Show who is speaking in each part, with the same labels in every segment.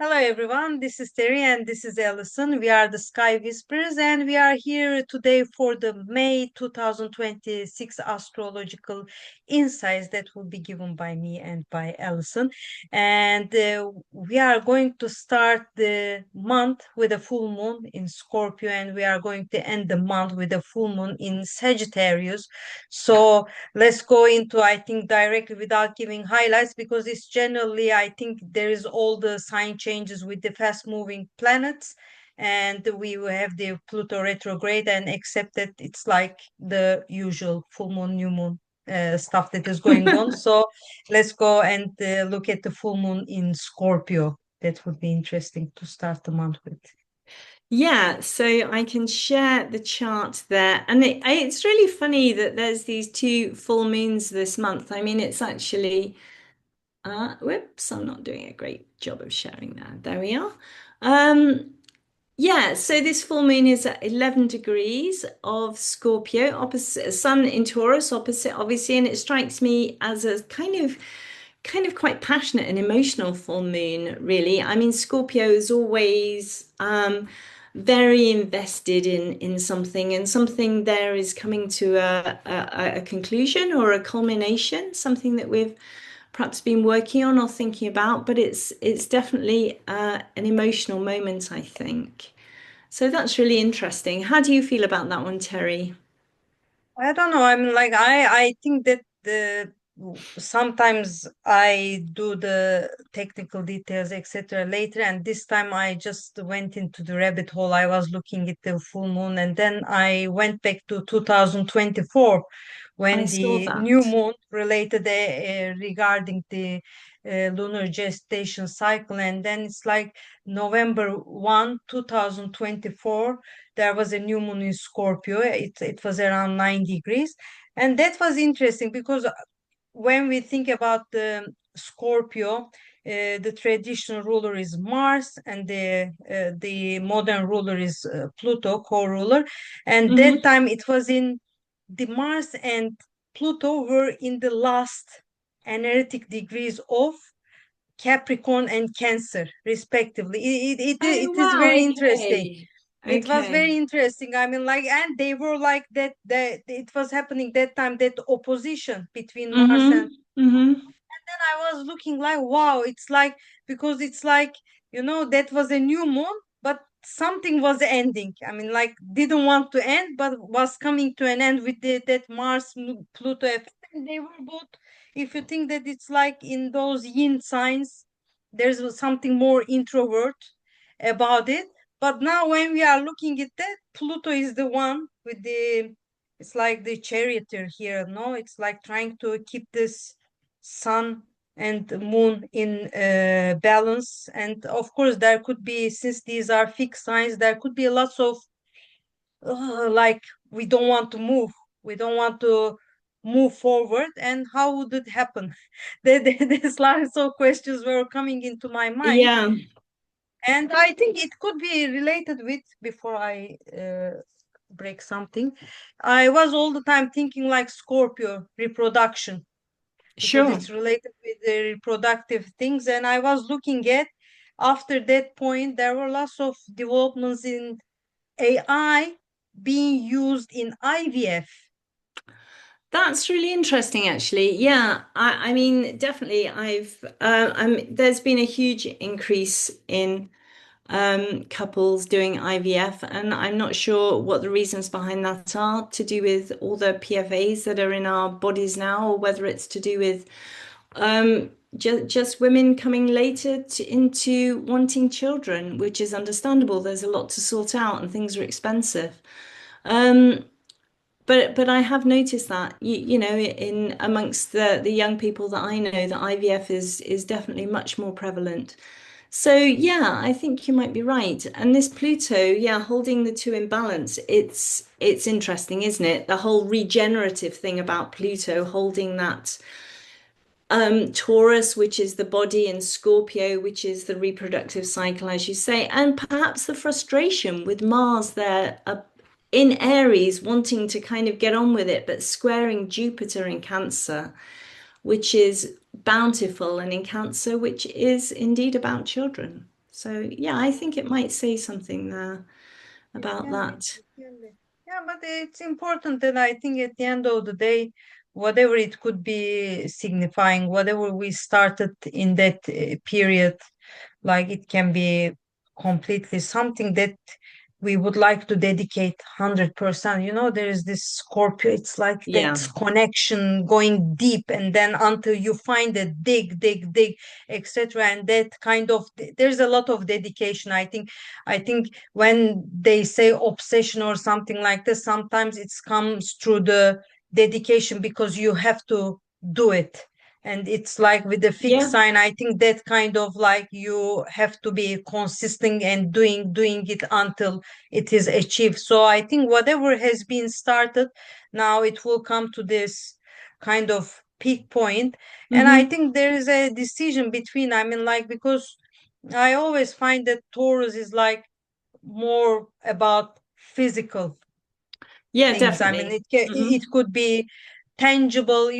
Speaker 1: Hello everyone, this is Terry and this is Allison. We are the Sky Whispers and we are here today for the May 2026 astrological insights that will be given by me and by Allison. And we are going to start the month with a full moon in Scorpio and we are going to end the month with a full moon in Sagittarius. So let's go into, I think, directly without giving highlights because it's generally, I think, there is all the sign changes with the fast moving planets, and we will have the Pluto retrograde, and except that it's like the usual full moon, new moon. Stuff that is going on. So let's go and look at the full moon in Scorpio. That would be interesting to start the month with.
Speaker 2: Yeah, so I can share the chart there. And it's really funny that there's these two full moons this month. I mean, it's actually, whoops, I'm not doing a great job of sharing that. There we are. Um, yeah, so this full moon is at 11 degrees of Scorpio, opposite Sun in Taurus, opposite obviously, and it strikes me as a kind of quite passionate and emotional full moon, really. I mean, Scorpio is always very invested in something, and something there is coming to a conclusion or a culmination, something that we've perhaps been working on or thinking about, but it's definitely an emotional moment, I think. So that's really interesting. How do you feel about that one, Terry?
Speaker 1: I don't know. I mean, like I think that the sometimes I do the technical details, etc. later, and this time I just went into the rabbit hole. I was looking at the full moon, and then I went back to 2024
Speaker 2: I
Speaker 1: when
Speaker 2: saw
Speaker 1: the new
Speaker 2: that.
Speaker 1: moon related regarding the lunar gestation cycle, and then it's like November 1, 2024 there was a new moon in Scorpio. It was around 9 degrees, and that was interesting because when we think about the Scorpio, the traditional ruler is Mars, and the modern ruler is Pluto, co-ruler. And that
Speaker 2: Hmm.
Speaker 1: time it was in the Mars and Pluto were in the last energetic degrees of Capricorn and Cancer, respectively.
Speaker 2: Oh,
Speaker 1: It is
Speaker 2: wow.
Speaker 1: very interesting.
Speaker 2: Okay.
Speaker 1: It was
Speaker 2: Okay.
Speaker 1: very interesting. I mean, like, and they were like that. That it was happening that time. That opposition between Mars and
Speaker 2: Mm-hmm. Mm-hmm.
Speaker 1: then I was looking like, wow, it's like because it's like that was a new moon, but something was ending. I mean, like didn't want to end, but was coming to an end with that Mars Pluto effect. And they were both. If you think that it's like in those yin signs, there's something more introvert about it. But now when we are looking at that, Pluto is the one with the. It's like the charioteer here, no? It's like trying to keep this sun and moon in balance, and of course there could be, since these are fixed signs, there could be lots of like we don't want to move, we don't want to move forward, and how would it happen? There's lots of questions were coming into my mind,
Speaker 2: Yeah.
Speaker 1: and I think it could be related with, before I break something, I was all the time thinking like Scorpio reproduction, because
Speaker 2: Sure.
Speaker 1: it's related with the reproductive things. And I was looking at, after that point, there were lots of developments in AI being used in IVF.
Speaker 2: That's really interesting, actually. Yeah, I mean, definitely. There's been a huge increase in couples doing IVF, and I'm not sure what the reasons behind that are to do with all the PFAs that are in our bodies now, or whether it's to do with just women coming later into wanting children, which is understandable. There's a lot to sort out, and things are expensive. Um, but I have noticed that you know in amongst the young people that I know that IVF is definitely much more prevalent. So yeah, I think you might be right. And this Pluto, yeah, holding the two in balance, it's interesting, isn't it? The whole regenerative thing about Pluto holding that Taurus, which is the body, and Scorpio, which is the reproductive cycle, as you say, and perhaps the frustration with Mars there in Aries, wanting to kind of get on with it, but squaring Jupiter in Cancer, which is bountiful, and in Cancer, which is indeed about children. So yeah, I think it might say something there
Speaker 1: It
Speaker 2: about
Speaker 1: can be,
Speaker 2: that.
Speaker 1: it can be. Yeah, but it's important that I think at the end of the day, whatever it could be signifying, whatever we started in that period, like it can be completely something that we would like to dedicate 100%. There is this Scorpio, it's like that
Speaker 2: Yeah.
Speaker 1: connection going deep, and then until you find it, dig, dig, dig, etc. And that kind of, there's a lot of dedication. I think when they say obsession or something like this, sometimes it comes through the dedication, because you have to do it. And it's like with the fixed
Speaker 2: Yeah.
Speaker 1: sign, I think that kind of like you have to be consistent and doing it until it is achieved. So I think whatever has been started, now it will come to this kind of peak point. And I
Speaker 2: Hmm.
Speaker 1: think there is a decision between, I mean, like, because I always find that Taurus is like more about physical
Speaker 2: Yeah,
Speaker 1: things. I mean,
Speaker 2: definitely.
Speaker 1: it could be tangible,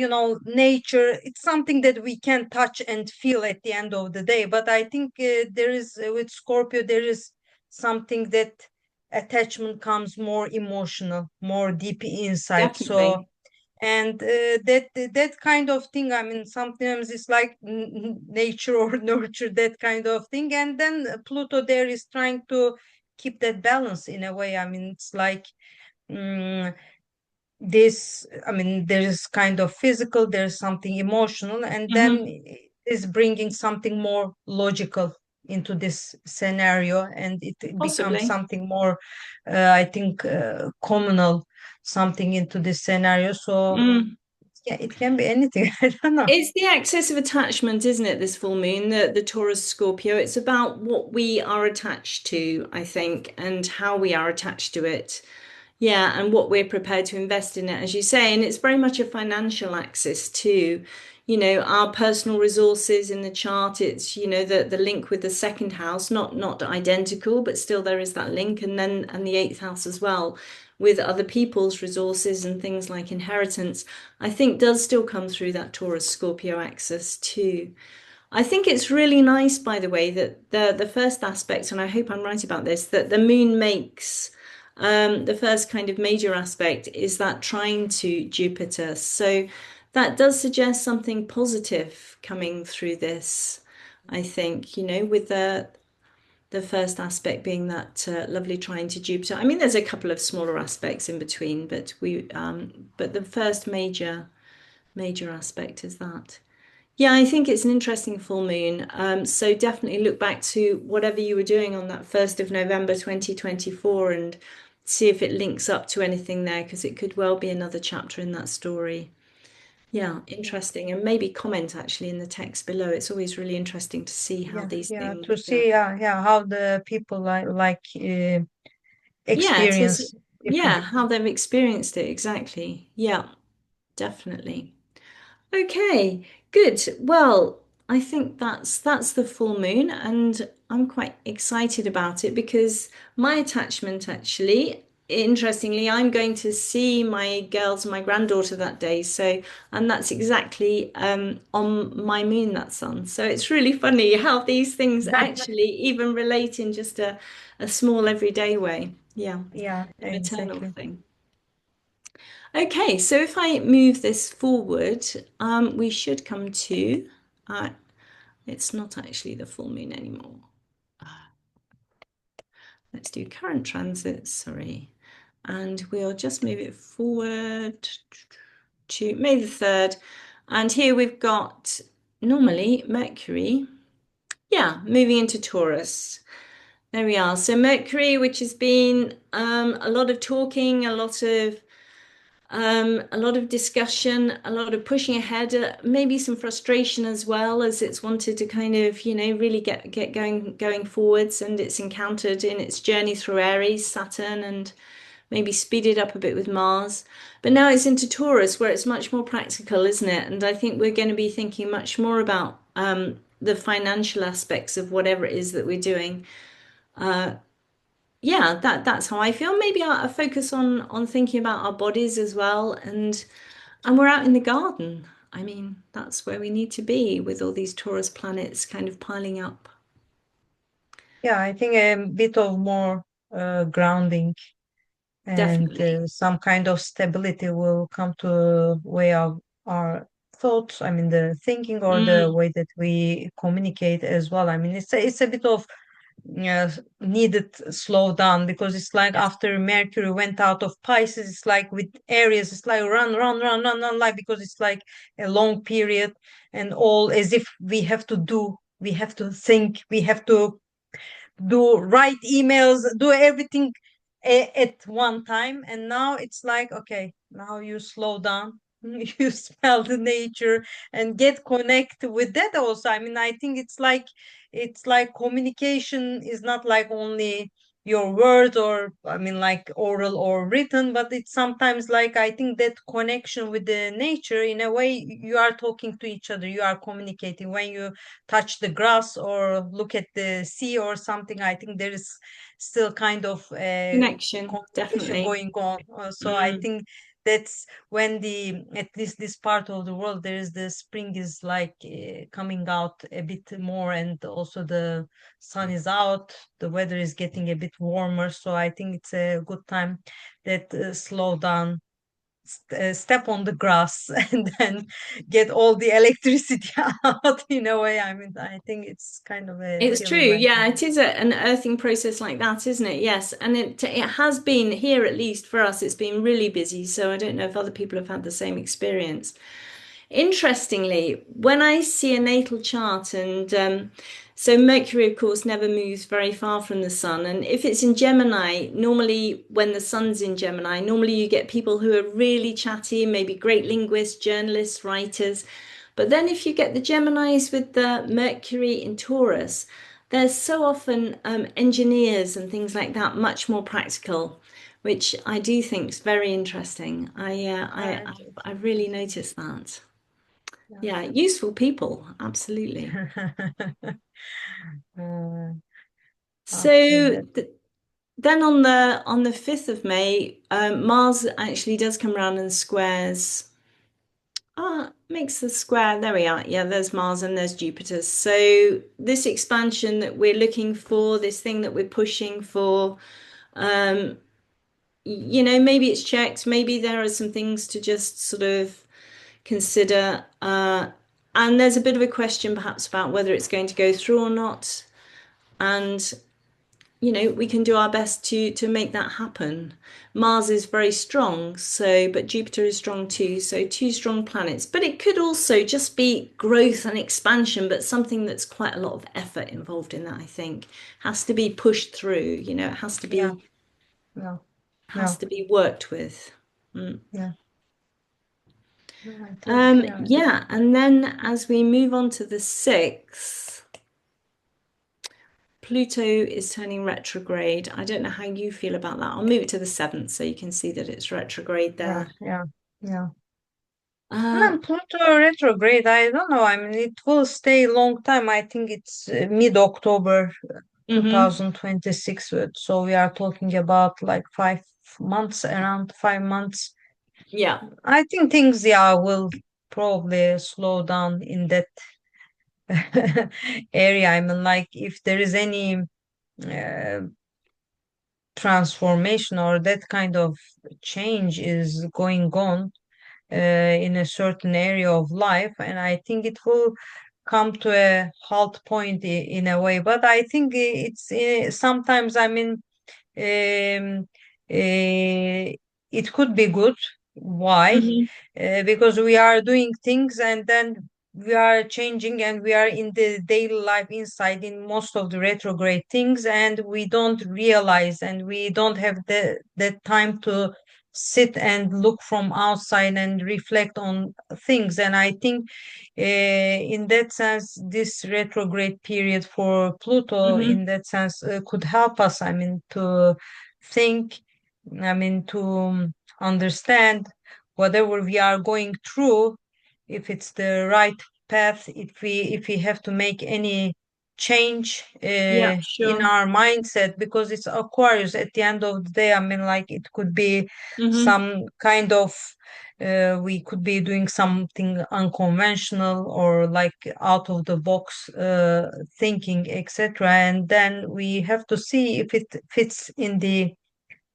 Speaker 1: nature. It's something that we can touch and feel at the end of the day. But I think there is, with Scorpio, there is something that attachment comes more emotional, more deep inside. So,
Speaker 2: Definitely.
Speaker 1: and that kind of thing, I mean, sometimes it's like nature or nurture, that kind of thing. And then Pluto there is trying to keep that balance in a way. I mean, it's like, mm, this, I mean, there's kind of physical, there's something emotional, and then
Speaker 2: Hmm.
Speaker 1: is bringing something more logical into this scenario, and it becomes
Speaker 2: Possibly.
Speaker 1: something more, I think, communal, something into this scenario. So
Speaker 2: Mm.
Speaker 1: yeah, it can be anything. I don't know.
Speaker 2: It's the axis of attachment, isn't it, this full moon, the Taurus Scorpio. It's about what we are attached to, I think, and how we are attached to it. Yeah, and what we're prepared to invest in it, as you say. And it's very much a financial axis too. Our personal resources in the chart, it's, the link with the second house, not identical, but still there is that link, and the eighth house as well, with other people's resources and things like inheritance, I think does still come through that Taurus Scorpio axis too. I think it's really nice, by the way, that the first aspect, and I hope I'm right about this, that the moon makes the first kind of major aspect is that trine to Jupiter. So that does suggest something positive coming through this, I think, with the first aspect being that lovely trine to Jupiter. I mean, there's a couple of smaller aspects in between, but the first major aspect is that. Yeah, I think it's an interesting full moon. So definitely look back to whatever you were doing on that 1st of November 2024 and see if it links up to anything there, because it could well be another chapter in that story.
Speaker 1: Yeah,
Speaker 2: Yeah,
Speaker 1: yeah,
Speaker 2: interesting. And maybe comment actually in the text below. It's always really interesting to see how
Speaker 1: yeah,
Speaker 2: these
Speaker 1: yeah, to
Speaker 2: things,
Speaker 1: see, yeah, how the people like
Speaker 2: yeah, it is,
Speaker 1: experience different.
Speaker 2: yeah, how they've experienced it exactly. Yeah, definitely. Okay, good. Well, I think that's the full moon, and I'm quite excited about it because my attachment actually, interestingly, I'm going to see my girls and my granddaughter that day. So, and that's exactly on my moon that's on. So it's really funny how these things actually even relate in just a small everyday way. Yeah,
Speaker 1: Yeah,
Speaker 2: the maternal
Speaker 1: exactly.
Speaker 2: thing. Okay, so if I move this forward, we should come to, uh, it's not actually the full moon anymore. Let's do current transits, sorry. And we'll just move it forward to May the 3rd. And here we've got normally Mercury, yeah, moving into Taurus. There we are. So Mercury, which has been a lot of talking, a lot of discussion, a lot of pushing ahead, maybe some frustration as well, as it's wanted to kind of, really get going forwards, and it's encountered in its journey through Aries, Saturn, and maybe speeded up a bit with Mars. But now it's into Taurus, where it's much more practical, isn't it? And I think we're going to be thinking much more about the financial aspects of whatever it is that we're doing. Yeah, that's how I feel. Maybe a focus on thinking about our bodies as well, and we're out in the garden. I mean, that's where we need to be with all these Taurus planets kind of piling up.
Speaker 1: Yeah, I think a bit of more grounding and
Speaker 2: Definitely.
Speaker 1: some kind of stability will come to way of our thoughts. I mean, the thinking or the
Speaker 2: Mm,
Speaker 1: way that we communicate as well. I mean, it's a bit of needed slow down because it's like
Speaker 2: yes.
Speaker 1: after Mercury went out of Pisces, it's like with Aries, it's like run, run, run, run, run, like because it's like a long period and all as if we have to do, we have to think, we have to do write emails, do everything at one time. And now it's like, okay, now you slow down, you smell the nature and get connected with that also. I mean, I think it's like communication is not like only your words or I mean like oral or written, but it's sometimes like I think that connection with the nature in a way you are talking to each other, you are communicating when you touch the grass or look at the sea or something. I think there is still kind of
Speaker 2: Connection,
Speaker 1: communication
Speaker 2: definitely.
Speaker 1: going on. So I
Speaker 2: Mm.
Speaker 1: think that's when the at least this part of the world there is the spring is like coming out a bit more and also the sun is out, the weather is getting a bit warmer. So I think it's a good time that slow down, step on the grass and then get all the electricity out in a way. I mean, I think it's kind of a
Speaker 2: It's true.
Speaker 1: feeling like
Speaker 2: Yeah,
Speaker 1: that.
Speaker 2: it is an earthing process like that, isn't it? Yes. And it has been here, at least for us, it's been really busy. So I don't know if other people have had the same experience. Interestingly, when I see a natal chart, and so Mercury, of course, never moves very far from the sun. And if it's in Gemini, normally when the sun's in Gemini, normally you get people who are really chatty, maybe great linguists, journalists, writers. But then if you get the Geminis with the Mercury in Taurus, there's so often engineers and things like that, much more practical, which I do think is very interesting.
Speaker 1: Right.
Speaker 2: I really noticed that.
Speaker 1: Yeah.
Speaker 2: Yeah, useful people, absolutely.
Speaker 1: uh,
Speaker 2: So
Speaker 1: after that,
Speaker 2: then on the 5th of May, Mars actually does come around and squares. Makes the square. There we are. Yeah, there's Mars and there's Jupiter. So this expansion that we're looking for, this thing that we're pushing for, um, maybe it's checked. Maybe there are some things to just sort of consider. And there's a bit of a question perhaps about whether it's going to go through or not. And we can do our best to make that happen. Mars is very strong, so but Jupiter is strong too, so two strong planets. But it could also just be growth and expansion, but something that's quite a lot of effort involved in that, I think. Has to be pushed through, it
Speaker 1: yeah, yeah, yeah,
Speaker 2: has to be worked with. Mm.
Speaker 1: yeah. No, I totally
Speaker 2: Yeah, and then as we move on to the 6th, Pluto is turning retrograde. I don't know how you feel about that. I'll move it to the 7th so you can see that it's retrograde
Speaker 1: yeah,
Speaker 2: there.
Speaker 1: yeah, yeah.
Speaker 2: Uh,
Speaker 1: And Pluto retrograde, I don't know. I mean, it will stay long time. I think it's mid-October
Speaker 2: hmm
Speaker 1: 2026. So we are talking about like 5 months, around 5 months.
Speaker 2: Yeah.
Speaker 1: I think things, yeah, will probably slow down in that area. I mean, like if there is any uh, transformation or that kind of change is going on in a certain area of life, and I think it will come to a halt point in a way. But I think it's sometimes, I mean, um, it could be good. Why?
Speaker 2: hmm
Speaker 1: Because we are doing things and then we are changing and we are in the daily life inside in most of the retrograde things and we don't realize and we don't have that time to sit and look from outside and reflect on things. And I think in that sense this retrograde period for Pluto
Speaker 2: hmm
Speaker 1: in that sense could help us, I mean, to think, I mean, to understand whatever we are going through, if it's the right path, if we have to make any change
Speaker 2: Yeah,
Speaker 1: in
Speaker 2: sure.
Speaker 1: our mindset, because it's Aquarius at the end of the day. I mean, like it could be
Speaker 2: hmm
Speaker 1: some kind of we could be doing something unconventional or like out of the box thinking, etc. And then we have to see if it fits in the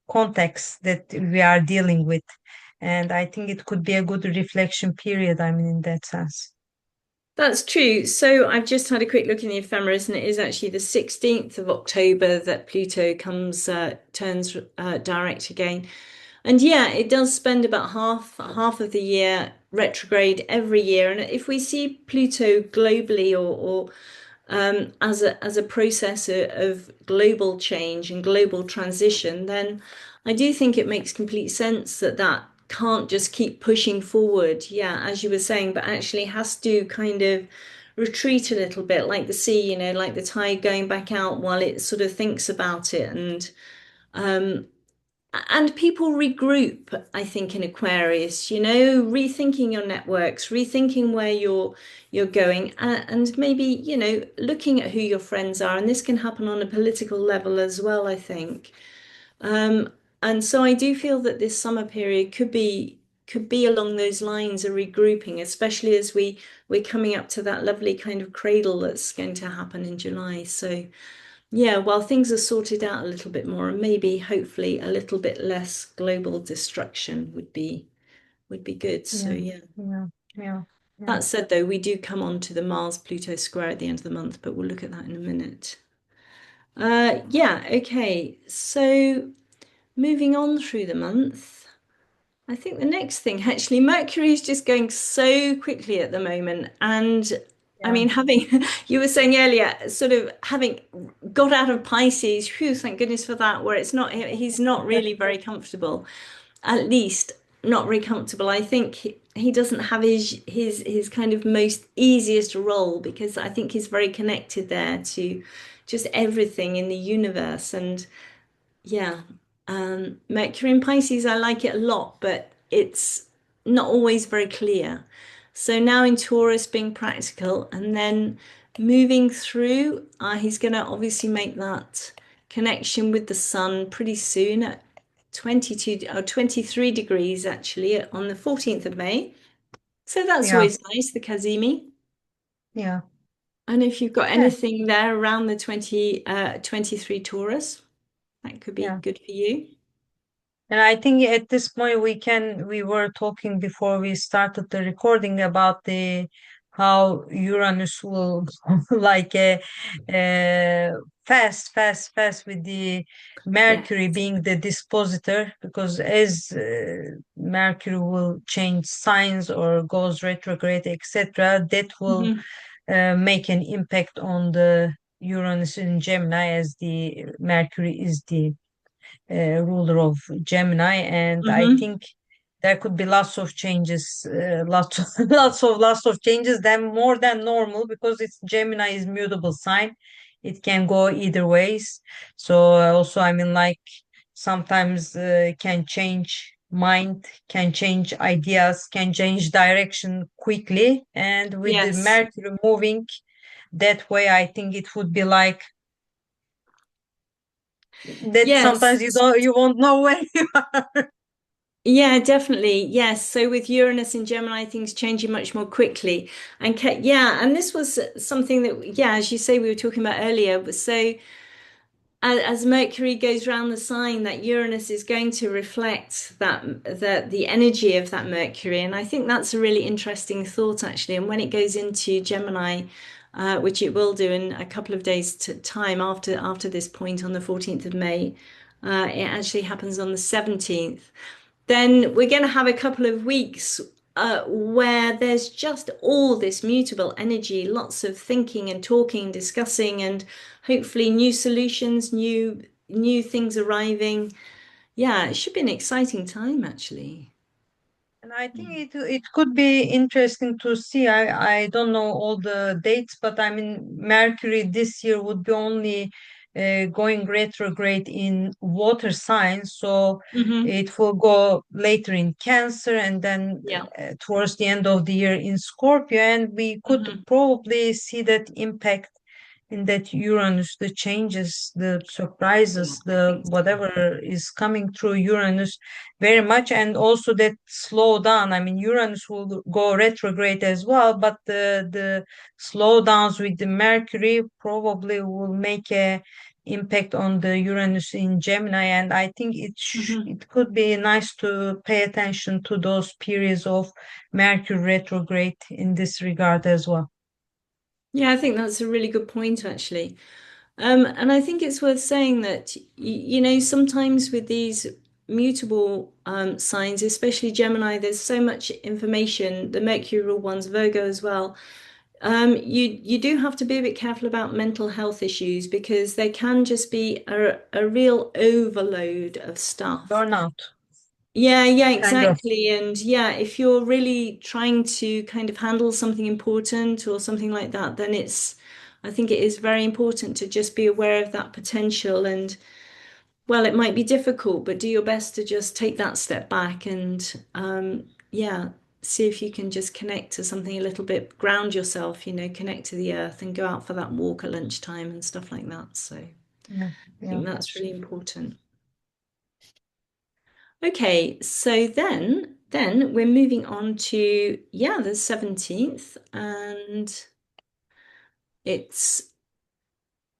Speaker 1: context that we are dealing with. And I think it could be a good reflection period, I mean, in that sense.
Speaker 2: That's true. So I've just had a quick look in the ephemeris, and it is actually the 16th of October that Pluto turns direct again. And yeah, it does spend about half of the year retrograde every year. And if we see Pluto globally or as a process of global change and global transition, then I do think it makes complete sense that that can't just keep pushing forward. Yeah, as you were saying, but actually has to kind of retreat a little bit, like the sea, like the tide going back out while it sort of thinks about it. And people regroup, I think, in Aquarius, rethinking your networks, rethinking where you're going, and maybe, looking at who your friends are. And this can happen on a political level as well, I think. Um, and so I do feel that this summer period could be along those lines, a regrouping, especially as we're coming up to that lovely kind of cradle that's going to happen in July. So yeah, while things are sorted out a little bit more, and maybe hopefully a little bit less global destruction would be good. So
Speaker 1: Yeah,
Speaker 2: yeah.
Speaker 1: yeah, yeah, yeah,
Speaker 2: That said, though, we do come on to the Mars-Pluto square at the end of the month, but we'll look at that in a minute. Yeah, okay. So moving on through the month. I think the next thing, actually, Mercury is just going so quickly at the moment. And I
Speaker 1: yeah,
Speaker 2: mean, having, you were saying earlier, sort of having got out of Pisces, whew, thank goodness for that, where he's not really very comfortable, at least not very comfortable. I think he doesn't have his kind of most easiest role because I think he's very connected there to just everything in the universe. And yeah, Mercury in Pisces, I like it a lot, but it's not always very clear. So now in Taurus, being practical, and then moving through, he's going to obviously make that connection with the sun pretty soon at 22 or 23 degrees actually on the 14th of May. So that's
Speaker 1: yeah,
Speaker 2: always nice, the Kazimi.
Speaker 1: yeah,
Speaker 2: And if you've got
Speaker 1: yeah,
Speaker 2: anything there around the 23 Taurus, that could be
Speaker 1: yeah.
Speaker 2: good for you.
Speaker 1: And I think at this point we were talking before we started the recording about the how Uranus will like fast with the
Speaker 2: Yeah.
Speaker 1: Mercury being the dispositor, because as Mercury will change signs or goes retrograde, etc., that will
Speaker 2: Hmm.
Speaker 1: make an impact on the Uranus in Gemini, as the Mercury is the ruler of Gemini, and I
Speaker 2: Hmm.
Speaker 1: think there could be lots of changes, lots of, lots of changes, then more than normal, because it's Gemini is mutable sign. It can go either ways. So also, I mean, like sometimes can change mind, can change ideas, can change direction quickly. And with the
Speaker 2: Yes.
Speaker 1: Mercury moving that way, I think it would be like that.
Speaker 2: Yes.
Speaker 1: Sometimes you won't know where you are.
Speaker 2: Yeah, definitely. Yes. So with Uranus in Gemini, things changing much more quickly. And yeah, and this was something that, yeah, as you say, we were talking about earlier. So as Mercury goes round the sign, that Uranus is going to reflect the energy of that Mercury, and I think that's a really interesting thought actually. And when it goes into Gemini, which it will do in a couple of days time after this point on the 14th of May, it actually happens on the 17th. Then we're going to have a couple of weeks where there's just all this mutable energy, lots of thinking and talking, discussing, and hopefully new solutions, new things arriving. Yeah, it should be an exciting time actually.
Speaker 1: And I think it could be interesting to see. I don't know all the dates, but I mean Mercury this year would be only going retrograde in water signs, so
Speaker 2: Hmm.
Speaker 1: it will go later in Cancer, and then
Speaker 2: Yeah.
Speaker 1: towards the end of the year in Scorpio, and we could
Speaker 2: Hmm.
Speaker 1: probably see that impact in that Uranus, the changes, the
Speaker 2: Yeah,
Speaker 1: surprises,
Speaker 2: I
Speaker 1: the
Speaker 2: think so.
Speaker 1: whatever is coming through Uranus very much, and also that slow down. I mean, Uranus will go retrograde as well, but the slowdowns with the Mercury probably will make a impact on the Uranus in Gemini, and I think
Speaker 2: Mhm.
Speaker 1: it could be nice to pay attention to those periods of Mercury retrograde in this regard as well.
Speaker 2: Yeah, I think that's a really good point, actually. And I think it's worth saying that, sometimes with these mutable signs, especially Gemini, there's so much information, the Mercurial ones, Virgo as well. You do have to be a bit careful about mental health issues because they can just be a real overload of stuff.
Speaker 1: Burnout,
Speaker 2: Yeah,
Speaker 1: kind of.
Speaker 2: exactly. And yeah, if you're really trying to kind of handle something important or something like that, then I think it is very important to just be aware of that potential. And well, it might be difficult, but do your best to just take that step back and yeah, see if you can just connect to something a little bit, ground yourself, connect to the earth and go out for that walk at lunchtime and stuff like that. So I
Speaker 1: Yeah, yeah,
Speaker 2: think that's really
Speaker 1: absolutely.
Speaker 2: important. Okay, so then we're moving on to yeah, the 17th and it's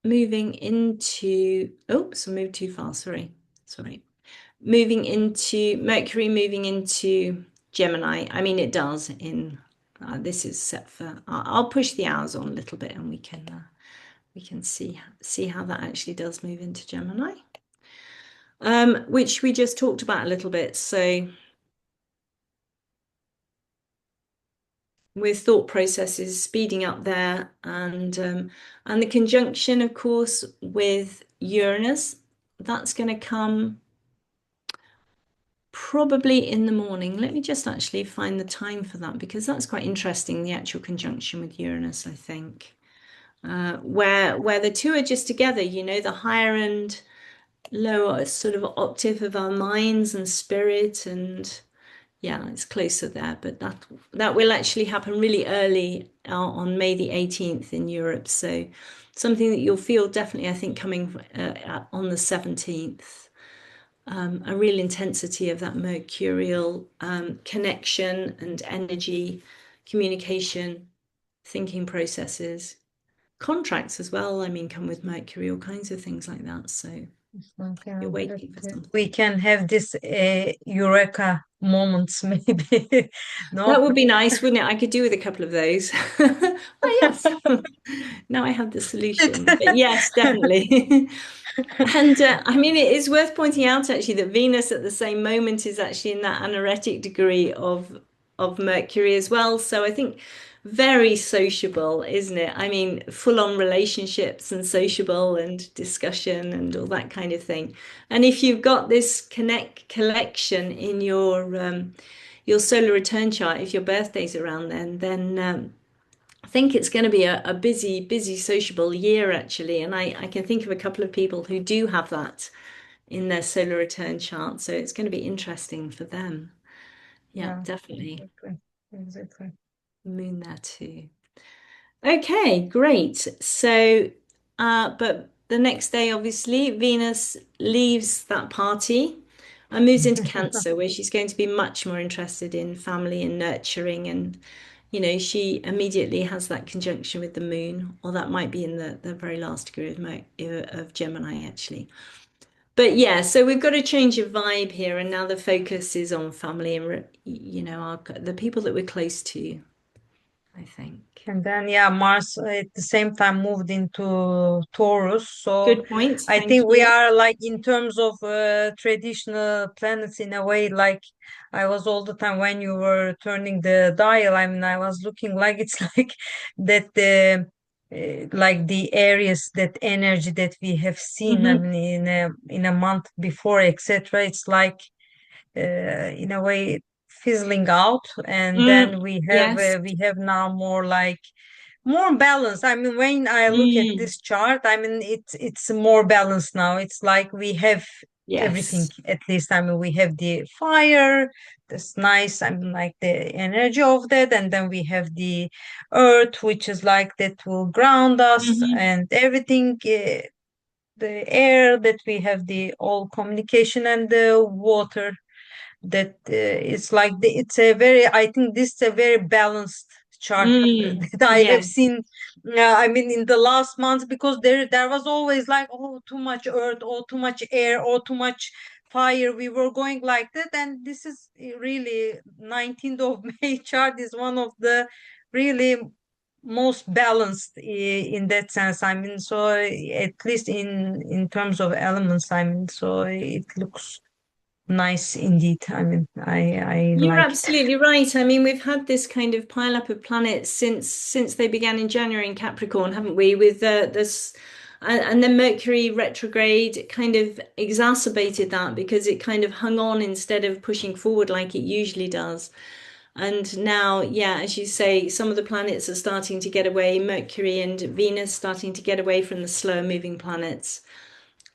Speaker 2: moving into oops, I moved too far, sorry. Sorry. Moving into Mercury moving into Gemini. I mean it does in this is set for I'll push the hours on a little bit and we can see how that actually does move into Gemini. Which we just talked about a little bit. So with thought processes speeding up there and the conjunction of course with Uranus that's going to come probably in the morning. Let me just actually find the time for that because that's quite interesting, the actual conjunction with Uranus, I think. Where the two are just together, the higher and lower sort of octave of our minds and spirit and yeah, it's closer there, but that will actually happen really early on May the 18th in Europe. So something that you'll feel definitely, I think, coming on the 17th. A real intensity of that mercurial connection and energy, communication, thinking processes, contracts as well. I mean, come with Mercury, all kinds of things like that. So
Speaker 1: Okay,
Speaker 2: you're
Speaker 1: that
Speaker 2: waiting for
Speaker 1: we
Speaker 2: something.
Speaker 1: can have this eureka moments maybe.
Speaker 2: That
Speaker 1: No?
Speaker 2: would be nice, wouldn't it? I could do with a couple of those. Oh, yes. Now I have the solution. But yes, definitely. And I mean, it is worth pointing out actually that Venus at the same moment is actually in that anaretic degree of Mercury as well. So I think very sociable, isn't it? I mean, full on relationships and sociable and discussion and all that kind of thing. And if you've got this connect collection in your solar return chart, if your birthday's around then I think it's going to be a busy, busy sociable year actually. And I can think of a couple of people who do have that in their solar return chart. So it's going to be interesting for them. Yeah,
Speaker 1: Yeah,
Speaker 2: definitely.
Speaker 1: exactly. Exactly.
Speaker 2: Moon there too. Okay, great. So, but the next day, obviously, Venus leaves that party and moves into Cancer, where she's going to be much more interested in family and nurturing. And, she immediately has that conjunction with the moon, or that might be in the very last degree of Gemini, actually. But yeah, so we've got a change of vibe here, and now the focus is on family and, the people that we're close to, I think.
Speaker 1: And then, yeah, Mars at the same time moved into Taurus. So
Speaker 2: Good point.
Speaker 1: I
Speaker 2: Thank
Speaker 1: think we
Speaker 2: you.
Speaker 1: are like in terms of traditional planets in a way, like I was all the time when you were turning the dial. I mean, I was looking like it's like that the like the areas, that energy that we have seen. I
Speaker 2: Hmm.
Speaker 1: mean, in a month before, etc. It's like in a way fizzling out, and then
Speaker 2: Yes.
Speaker 1: we have now more like more balance. I mean, when I look at
Speaker 2: Mm.
Speaker 1: this chart, I mean it's more balanced now. It's like we have everything.
Speaker 2: Yes.
Speaker 1: At least, I mean, we have the fire, that's nice. I mean, like the energy of that, and then we have the earth, which is like that will ground us,
Speaker 2: Hmm.
Speaker 1: and everything. The air that we have, the all communication, and the water that it's like it's a very, I think this is a very balanced chart
Speaker 2: Mm,
Speaker 1: that I have
Speaker 2: yeah.
Speaker 1: seen. I mean, in the last months, because there was always like, oh, too much earth, or too much air, or too much fire, we were going like that. And this is really 19th of May chart is one of the really most balanced in that sense. I mean, so at least in terms of elements, I mean, so it looks nice indeed. I mean, I
Speaker 2: You're
Speaker 1: like it.
Speaker 2: absolutely right. I mean, we've had this kind of pile up of planets since they began in January in Capricorn, haven't we? With this, and then Mercury retrograde kind of exacerbated that because it kind of hung on instead of pushing forward like it usually does. And now, yeah, as you say, some of the planets are starting to get away. Mercury and Venus starting to get away from the slower moving planets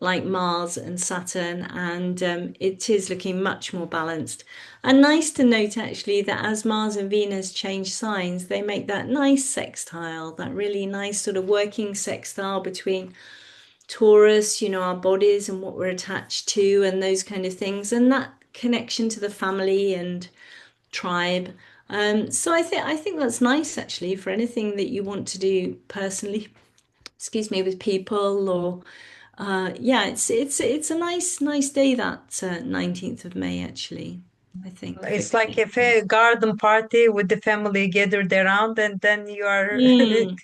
Speaker 2: like Mars and Saturn, and it is looking much more balanced. And nice to note actually that as Mars and Venus change signs, they make that nice sextile, that really nice sort of working sextile between Taurus, our bodies and what we're attached to, and those kind of things, and that connection to the family and tribe. So I think that's nice actually for anything that you want to do personally, excuse me, with people or yeah, it's a nice day that 19th of May actually, I think for
Speaker 1: It's like a
Speaker 2: connection.
Speaker 1: garden party with the family gathered around, and then you are
Speaker 2: Mm,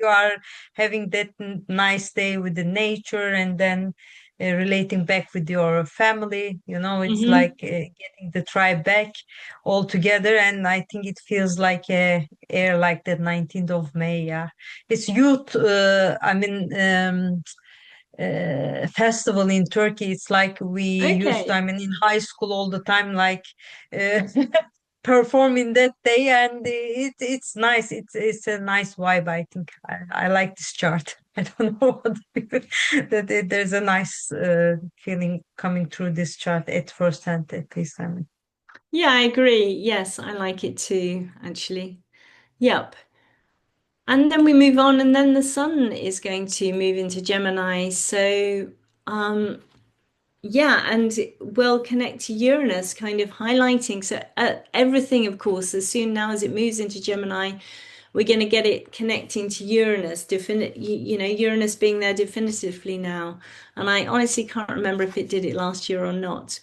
Speaker 1: you are having that nice day with the nature, and then relating back with your family. You know, it's like
Speaker 2: hmm.
Speaker 1: getting the tribe back all together, and I think it feels like a air like that 19th of May. Yeah, it's youth. I mean. Festival in Turkey. It's like we used to,
Speaker 2: Okay.
Speaker 1: I mean, in high school all the time, like uh, performing that day, and it's nice. It's a nice vibe. I think I like this chart. I don't know what that there's a nice feeling coming through this chart at first hand, at least. I mean,
Speaker 2: Yeah, I agree. Yes, I like it too, actually. Yep. And then we move on, and then the sun is going to move into Gemini. So, um, yeah, and we'll connect to Uranus, kind of highlighting. So, everything, of course, as soon now as it moves into Gemini, we're going to get it connecting to Uranus, Uranus being there definitively now. And I honestly can't remember if it did it last year or not,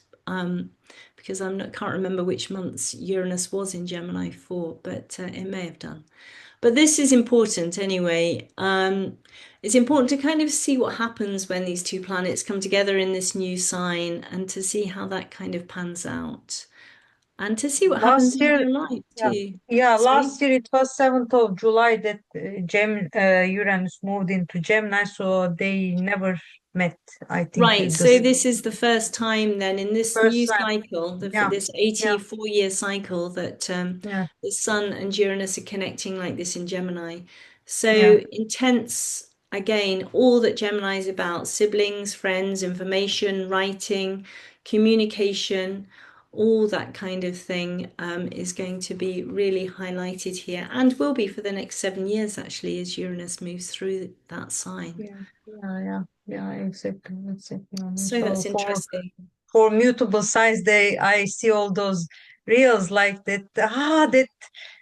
Speaker 2: because can't remember which months Uranus was in Gemini for, but it may have done. But this is important anyway. It's important to kind of see what happens when these two planets come together in this new sign and to see how that kind of pans out and to see what happens
Speaker 1: last
Speaker 2: in
Speaker 1: year,
Speaker 2: your life
Speaker 1: yeah,
Speaker 2: too.
Speaker 1: yeah,
Speaker 2: Sorry?
Speaker 1: last year it was 7th of July that Uranus moved into Gemini, so they never met. I think
Speaker 2: Right, so
Speaker 1: this
Speaker 2: this is the first time then in this new
Speaker 1: first time.
Speaker 2: cycle,
Speaker 1: Yeah,
Speaker 2: this
Speaker 1: yeah,
Speaker 2: 84-year cycle, that
Speaker 1: yeah,
Speaker 2: the Sun and Uranus are connecting like this in Gemini.
Speaker 1: yeah.
Speaker 2: So intense, again, all that Gemini is about, siblings, friends, information, writing, communication, all that kind of thing is going to be really highlighted here and will be for the next 7 years actually as Uranus moves through that sign.
Speaker 1: Yeah, yeah, yeah, yeah, exactly, exactly. I mean,
Speaker 2: So
Speaker 1: so
Speaker 2: that's interesting.
Speaker 1: for mutable signs, they I see all those reels like that. That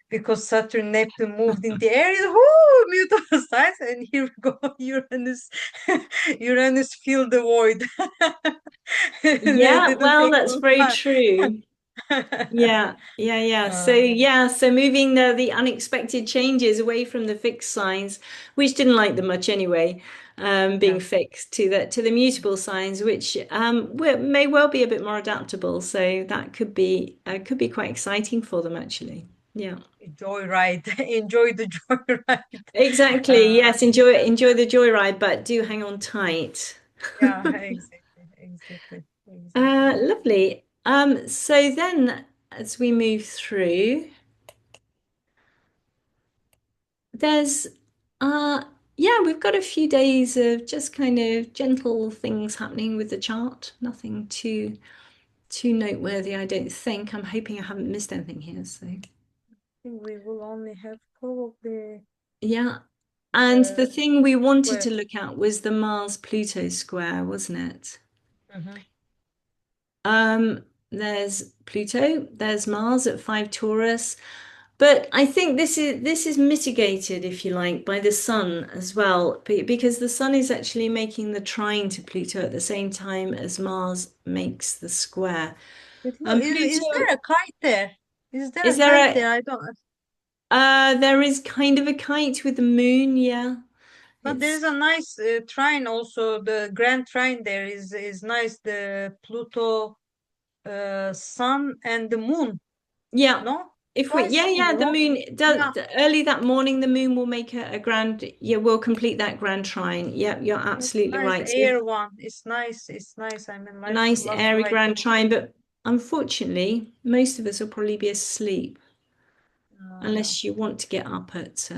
Speaker 1: because Saturn Neptune moved in the area, whoo, mutable signs, and here we go, Uranus, Uranus filled the void. It
Speaker 2: Yeah,
Speaker 1: didn't
Speaker 2: well,
Speaker 1: take
Speaker 2: that's
Speaker 1: long
Speaker 2: very
Speaker 1: time.
Speaker 2: true. Yeah, yeah, yeah. So
Speaker 1: Uh,
Speaker 2: yeah, so moving the unexpected changes away from the fixed signs, which didn't like them much anyway, being
Speaker 1: yeah.
Speaker 2: fixed to the mutable signs, which may well be a bit more adaptable. So that could be quite exciting for them actually. Yeah.
Speaker 1: Joyride, enjoy the joyride.
Speaker 2: Exactly.
Speaker 1: Uh,
Speaker 2: Yes, enjoy the joyride, but do hang on tight.
Speaker 1: yeah, exactly, exactly, exactly.
Speaker 2: Lovely. So then as we move through, there's yeah, we've got a few days of just kind of gentle things happening with the chart. Nothing too noteworthy, I don't think. I'm hoping I haven't missed anything here. So
Speaker 1: Think we will only have probably
Speaker 2: yeah. And the
Speaker 1: uh
Speaker 2: thing we wanted
Speaker 1: square.
Speaker 2: to look at was the Mars-Pluto square, wasn't it?
Speaker 1: Mm-hmm.
Speaker 2: There's Pluto, there's Mars at 5 Taurus. But I think this is mitigated, if you like, by the sun as well, because the sun is actually making the trine to Pluto at the same time as Mars makes the square. And
Speaker 1: Is
Speaker 2: Pluto
Speaker 1: there a kite there? Is there a
Speaker 2: is there
Speaker 1: kite
Speaker 2: a
Speaker 1: there? I don't.
Speaker 2: there is kind of a kite with the moon, yeah.
Speaker 1: But there
Speaker 2: It's
Speaker 1: is a nice trine also. The grand trine there is nice. The Pluto, sun, and the moon.
Speaker 2: yeah.
Speaker 1: No,
Speaker 2: If we
Speaker 1: twice
Speaker 2: yeah,
Speaker 1: in a
Speaker 2: yeah, the
Speaker 1: row.
Speaker 2: moon
Speaker 1: Yeah,
Speaker 2: does early that morning the moon will make a grand yeah, we'll complete that grand trine. Yeah, you're
Speaker 1: it's
Speaker 2: absolutely
Speaker 1: nice.
Speaker 2: right. So
Speaker 1: Air one. It's nice. It's nice. I mean,
Speaker 2: a
Speaker 1: like
Speaker 2: nice
Speaker 1: lots
Speaker 2: airy
Speaker 1: like.
Speaker 2: grand trine, but unfortunately, most of us will probably be asleep
Speaker 1: Yeah.
Speaker 2: unless you want to get up at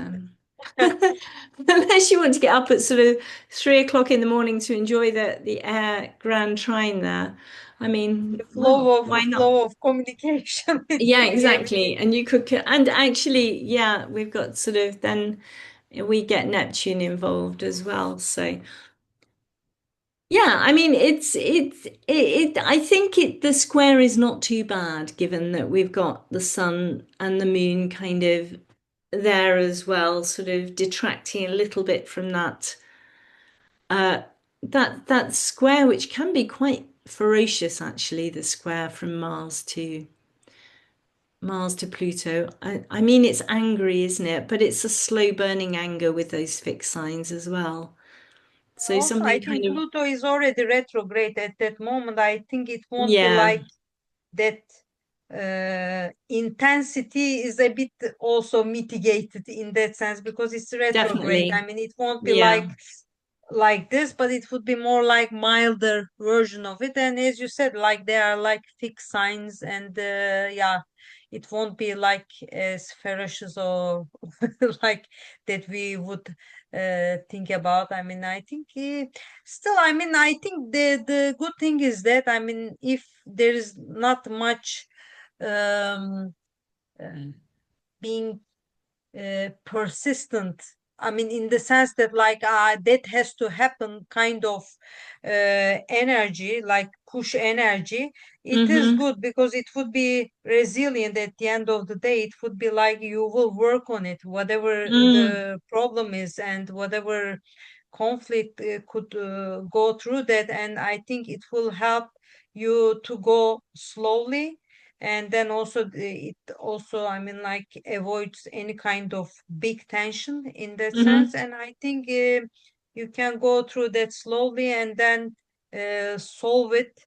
Speaker 2: unless you want to get up at sort of 3 o'clock in the morning to enjoy the air grand trine there. I mean, well, why
Speaker 1: The
Speaker 2: not?
Speaker 1: flow of communication
Speaker 2: Yeah,
Speaker 1: between
Speaker 2: exactly.
Speaker 1: everything.
Speaker 2: And you could, and actually, yeah, we've got sort of then we get Neptune involved as well. So. Yeah, I mean I think the square is not too bad given that we've got the sun and the moon kind of there as well, sort of detracting a little bit from uh that square which can be quite ferocious actually, the square from Mars to Pluto. I mean it's angry, isn't it? But it's a slow burning anger with those fixed signs as well. So
Speaker 1: Also, I
Speaker 2: something
Speaker 1: think
Speaker 2: kind of
Speaker 1: Pluto is already retrograde at that moment. I think it won't be
Speaker 2: yeah,
Speaker 1: like that. Intensity is a bit also mitigated in that sense because it's retrograde. I
Speaker 2: definitely.
Speaker 1: mean, it won't be
Speaker 2: Yeah.
Speaker 1: like this, but it would be more like milder version of it. And as you said, like there are like fixed signs, and yeah, it won't be like as ferocious or like that we would think about. I mean, I think still, I mean, I think the good thing is that I mean, if there is not much um, uh, being persistent, I mean in the sense that like that has to happen kind of energy, like push energy, it is
Speaker 2: Mm-hmm.
Speaker 1: good because it would be resilient at the end of the day. It would be like you will work on it whatever
Speaker 2: Mm,
Speaker 1: the problem is and whatever conflict could go through that, and I think it will help you to go slowly, and then also it also I mean like avoids any kind of big tension in that sense,
Speaker 2: mm-hmm.
Speaker 1: and I think you can go through that slowly and then solve it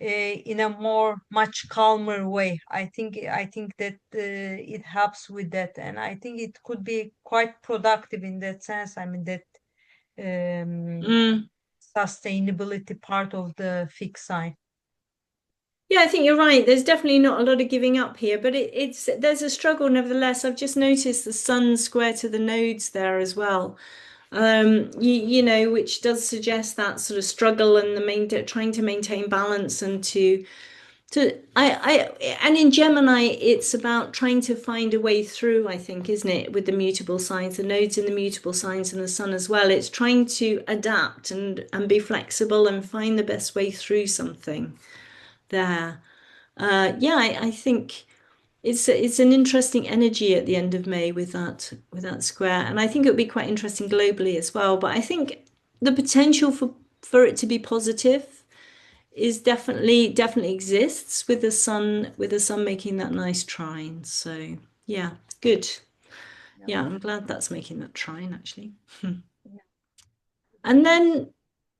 Speaker 1: in a more much calmer way. I think that it helps with that, and I think it could be quite productive in that sense. I mean that um,
Speaker 2: Mm.
Speaker 1: sustainability part of the fixed sign.
Speaker 2: Yeah, I think you're right. There's definitely not a lot of giving up here, but it's there's a struggle nevertheless. I've just noticed the sun square to the nodes there as well. You know, which does suggest that sort of struggle and the main trying to maintain balance and and in Gemini, it's about trying to find a way through, I think, isn't it, with the mutable signs, the nodes and the mutable signs and the sun as well. It's trying to adapt and be flexible and find the best way through something there. Yeah, I think it's an interesting energy at the end of May with that square, and I think it would be quite interesting globally as well. But I think the potential for it to be positive is definitely exists with the sun making that nice trine. So yeah, good.
Speaker 1: Yeah.
Speaker 2: Yeah, I'm glad that's making that trine actually.
Speaker 1: Yeah.
Speaker 2: And then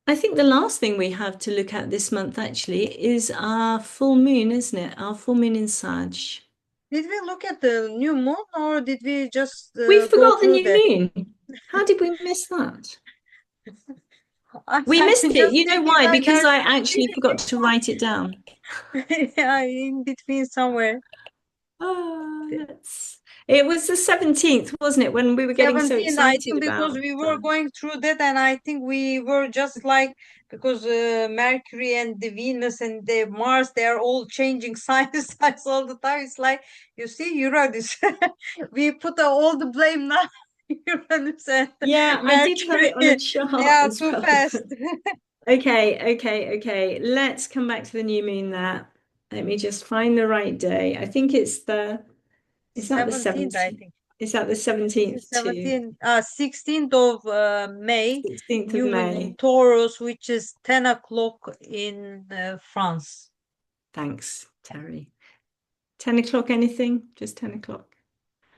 Speaker 2: I think the last thing we have to look at this month actually is our full moon, isn't it? Our full moon in Sag.
Speaker 1: Did we look at the new moon or did we just
Speaker 2: We
Speaker 1: go
Speaker 2: forgot the
Speaker 1: through
Speaker 2: new
Speaker 1: that?
Speaker 2: moon. How did we miss that? We
Speaker 1: I'm
Speaker 2: missed it.
Speaker 1: just
Speaker 2: You know
Speaker 1: thinking
Speaker 2: why?
Speaker 1: like
Speaker 2: Because
Speaker 1: there's
Speaker 2: I actually forgot to write it down.
Speaker 1: yeah, in between somewhere.
Speaker 2: Oh, that's It was the 17th, wasn't it, when we were getting so
Speaker 1: 17, I
Speaker 2: excited
Speaker 1: think, because
Speaker 2: about
Speaker 1: we were going through that, and I think we were just like, because Mercury and the Venus and the Mars, they're all changing signs all the time. It's like, you see, Uranus. We put all the blame now. Uranus and
Speaker 2: Yeah, I did have
Speaker 1: Mercury.
Speaker 2: it on a
Speaker 1: They
Speaker 2: chart
Speaker 1: are
Speaker 2: as
Speaker 1: too
Speaker 2: well.
Speaker 1: fast.
Speaker 2: Okay. Let's come back to the new moon there. Let me just find the right day. I think it's is that the
Speaker 1: 17th, I
Speaker 2: 17th?
Speaker 1: think.
Speaker 2: Is that the
Speaker 1: It's
Speaker 2: 17th to
Speaker 1: 17, 16th of May,
Speaker 2: 16th of
Speaker 1: new moon in
Speaker 2: May?
Speaker 1: Taurus, which is 10 o'clock in France.
Speaker 2: Thanks, Terry. 10 o'clock anything? Just 10 o'clock.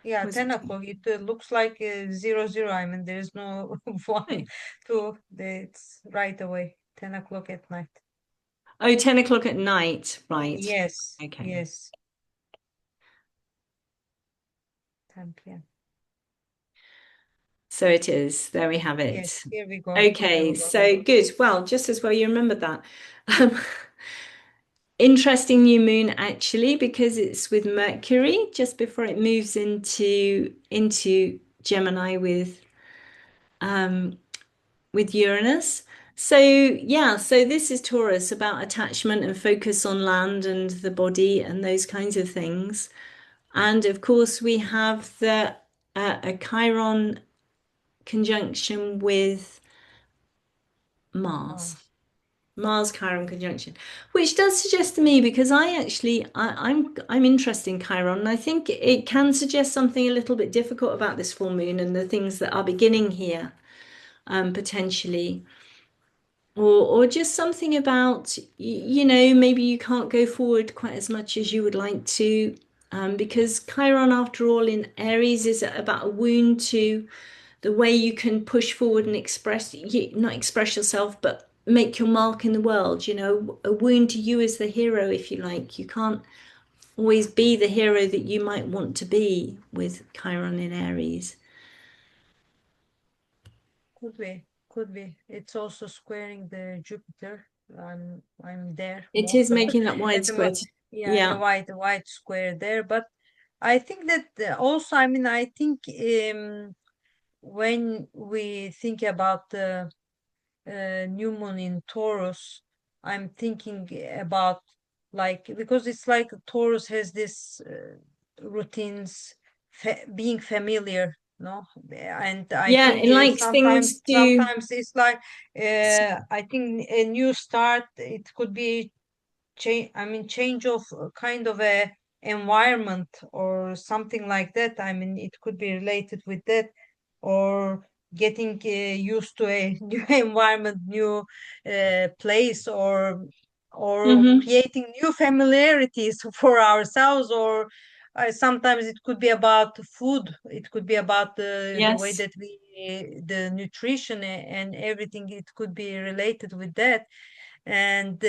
Speaker 1: Yeah,
Speaker 2: Was
Speaker 1: 10
Speaker 2: it?
Speaker 1: o'clock. It looks like 00. I mean, there is no one,
Speaker 2: Oh,
Speaker 1: two. It's right away. 10 o'clock at night.
Speaker 2: oh, 10 o'clock at night. Right.
Speaker 1: Yes,
Speaker 2: Okay.
Speaker 1: yes. 10 p.m.
Speaker 2: So it is. There we have
Speaker 1: Yes,
Speaker 2: it.
Speaker 1: here we go. Here
Speaker 2: Okay,
Speaker 1: we go.
Speaker 2: so good. Well, just as well you remembered that. Um, Interesting new moon actually, because it's with Mercury just before it moves into Gemini um with Uranus. So yeah, so this is Taurus about attachment and focus on land and the body and those kinds of things. And of course we have the a Chiron conjunction with Mars.
Speaker 1: Mars.
Speaker 2: Mars Chiron conjunction, which does suggest to me because I'm interested in Chiron, and I think it can suggest something a little bit difficult about this full moon and the things that are beginning here, potentially, or just something about maybe you can't go forward quite as much as you would like to, because Chiron, after all, in Aries is about a wound to the way you can push forward and not express yourself, but make your mark in the world. A wound to you as the hero, if you like. You can't always be the hero that you might want to be with Chiron in Aries.
Speaker 1: Could be. Could be. It's also squaring the Jupiter. I'm there
Speaker 2: It
Speaker 1: more
Speaker 2: is making that wide
Speaker 1: at the
Speaker 2: square.
Speaker 1: yeah, a
Speaker 2: Yeah.
Speaker 1: white square there. But I think that also, I mean, I think when we think about the new moon in Taurus, I'm thinking about, like, because it's like Taurus has this routines, being familiar, no? And I
Speaker 2: Yeah,
Speaker 1: think
Speaker 2: it likes
Speaker 1: sometimes
Speaker 2: things to.
Speaker 1: it's like I think a new start. It could be change, I mean, change of kind of a environment or something like that. I mean, it could be related with that, or getting used to a new environment, new place, or
Speaker 2: Hmm.
Speaker 1: creating new familiarities for ourselves, or sometimes it could be about food. It could be about the way
Speaker 2: Yes.
Speaker 1: that we the nutrition and everything. It could be related with that. And